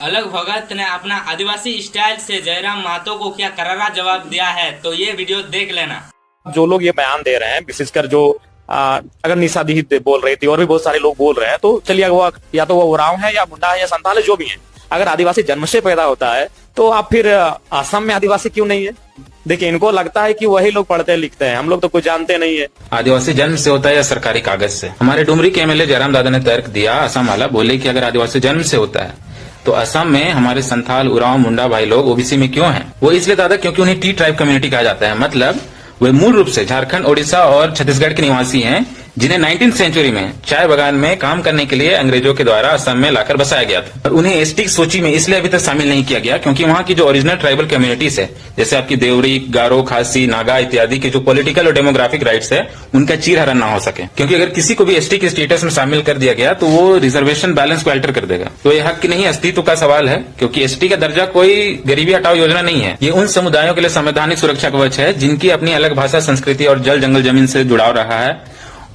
अलग भगत ने अपना आदिवासी स्टाइल से जयराम महतो को क्या करारा जवाब दिया है, तो ये वीडियो देख लेना। जो लोग ये बयान दे रहे हैं, विशेषकर जो अगर निशा दी बोल रही थी और भी बहुत सारे लोग बोल रहे हैं, तो चलिए वो या तो वो उरांव है या मुंडा है या संथाल है, जो भी है, अगर आदिवासी जन्म से पैदा होता है तो आप फिर असम में आदिवासी क्यों नहीं है? देखिए, इनको लगता है कि वही लोग पढ़ते लिखते हैं, हम लोग तो कुछ जानते नहीं है। आदिवासी जन्म से होता है या सरकारी कागज से? हमारे डुमरी के एमएलए जयराम दादा ने तर्क दिया, असम वाला, बोले कि अगर आदिवासी जन्म से होता है तो असम में हमारे संथाल, उरांव, मुंडा भाई लोग ओबीसी में क्यों हैं? वो इसलिए दादा क्योंकि उन्हें टी ट्राइब कम्युनिटी कहा जाता है। मतलब वे मूल रूप से झारखंड, ओडिशा और छत्तीसगढ़ के निवासी हैं, जिन्हें 19वीं सेंचुरी में चाय बागान में काम करने के लिए अंग्रेजों के द्वारा असम में लाकर बसाया गया था। और उन्हें एसटी की सूची में इसलिए अभी तक शामिल नहीं किया गया क्योंकि वहाँ की जो ओरिजिनल ट्राइबल कम्युनिटीज है, जैसे आपकी देवरी, गारो, खासी, नागा इत्यादि के जो पॉलिटिकल और डेमोग्राफिक राइट्स है, उनका चीरहरण ना हो सके। क्योंकि अगर किसी को भी एसटी के स्टेटस में शामिल कर दिया गया तो वो रिजर्वेशन बैलेंस को अल्टर कर देगा। तो ये हक की नहीं, अस्तित्व का सवाल है, क्योंकि एसटी का दर्जा कोई गरीबी हटाओ योजना नहीं है। ये उन समुदायों के लिए संवैधानिक सुरक्षा कवच है जिनकी अपनी अलग भाषा, संस्कृति और जल जंगल जमीन से जुड़ाव रहा है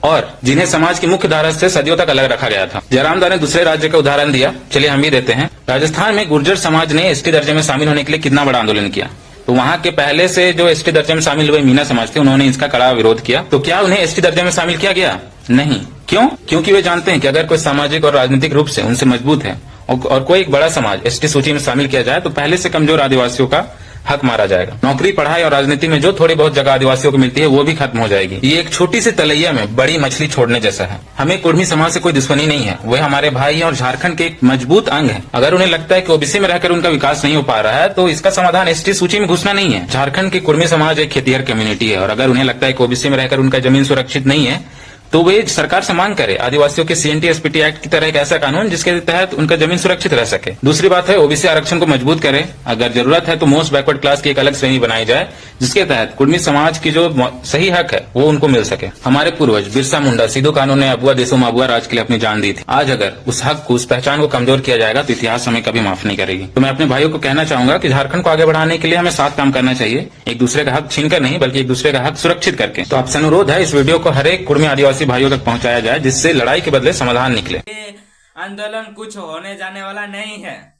और जिन्हें समाज की मुख्य धारा से सदियों तक अलग रखा गया था। जयराम दादा ने दूसरे राज्य का उदाहरण दिया, चलिए हम भी देते हैं। राजस्थान में गुर्जर समाज ने एसटी दर्जे में शामिल होने के लिए कितना बड़ा आंदोलन किया। तो वहाँ के पहले से जो एसटी दर्जे में शामिल हुए मीना समाज थे, उन्होंने इसका कड़ा विरोध किया। तो क्या उन्हें एसटी दर्जे में शामिल किया गया? नहीं। क्यों? क्योंकि वे जानते हैं कि अगर कोई सामाजिक और राजनीतिक रूप से उनसे मजबूत है और कोई एक बड़ा समाज एसटी सूची में शामिल किया जाए तो पहले से कमजोर आदिवासियों का हक मारा जाएगा। नौकरी, पढ़ाई और राजनीति में जो थोड़ी बहुत जगह आदिवासियों को मिलती है वो भी खत्म हो जाएगी। ये एक छोटी सी तलैया में बड़ी मछली छोड़ने जैसा है। हमें कुर्मी समाज से कोई दुश्मनी नहीं है, वे हमारे भाई हैं और झारखंड के एक मजबूत अंग है। अगर उन्हें लगता है कि ओबीसी में रहकर उनका विकास नहीं हो पा रहा है तो इसका समाधान एसटी सूची में घुसना नहीं है। झारखंड के कुर्मी समाज एक खेतिहर कम्युनिटी है और अगर उन्हें लगता है कि ओबीसी में रहकर उनका जमीन सुरक्षित नहीं है तो वे सरकार से मांग करे आदिवासियों के सीएनटी एसपीटी एक्ट की तरह एक ऐसा कानून जिसके तहत उनका जमीन सुरक्षित रह सके। दूसरी बात है, ओबीसी आरक्षण को मजबूत करे। अगर जरूरत है तो मोस्ट बैकवर्ड क्लास की एक अलग श्रेणी बनाई जाए जिसके तहत कुर्मी समाज की जो सही हक है वो उनको मिल सके। हमारे पूर्वज बिरसा मुंडा, सिद्धू कानू ने अबुआ देशों में अबुआ राज के लिए अपनी जान दी थी। आज अगर उस हक को, उस पहचान को कमजोर किया जाएगा तो इतिहास हमें कभी माफ नहीं करेगी। तो मैं अपने भाइयों को कहना चाहूंगा कि झारखंड को आगे बढ़ाने के लिए हमें साथ काम करना चाहिए, एक दूसरे का हक छीनकर नहीं बल्कि एक दूसरे का हक सुरक्षित करके। तो आपसे अनुरोध है, इस वीडियो को हर एक कुर्मी आदिवासी भाइयों तक पहुंचाया जाए जिससे लड़ाई के बदले समाधान निकले। आंदोलन कुछ होने जाने वाला नहीं है।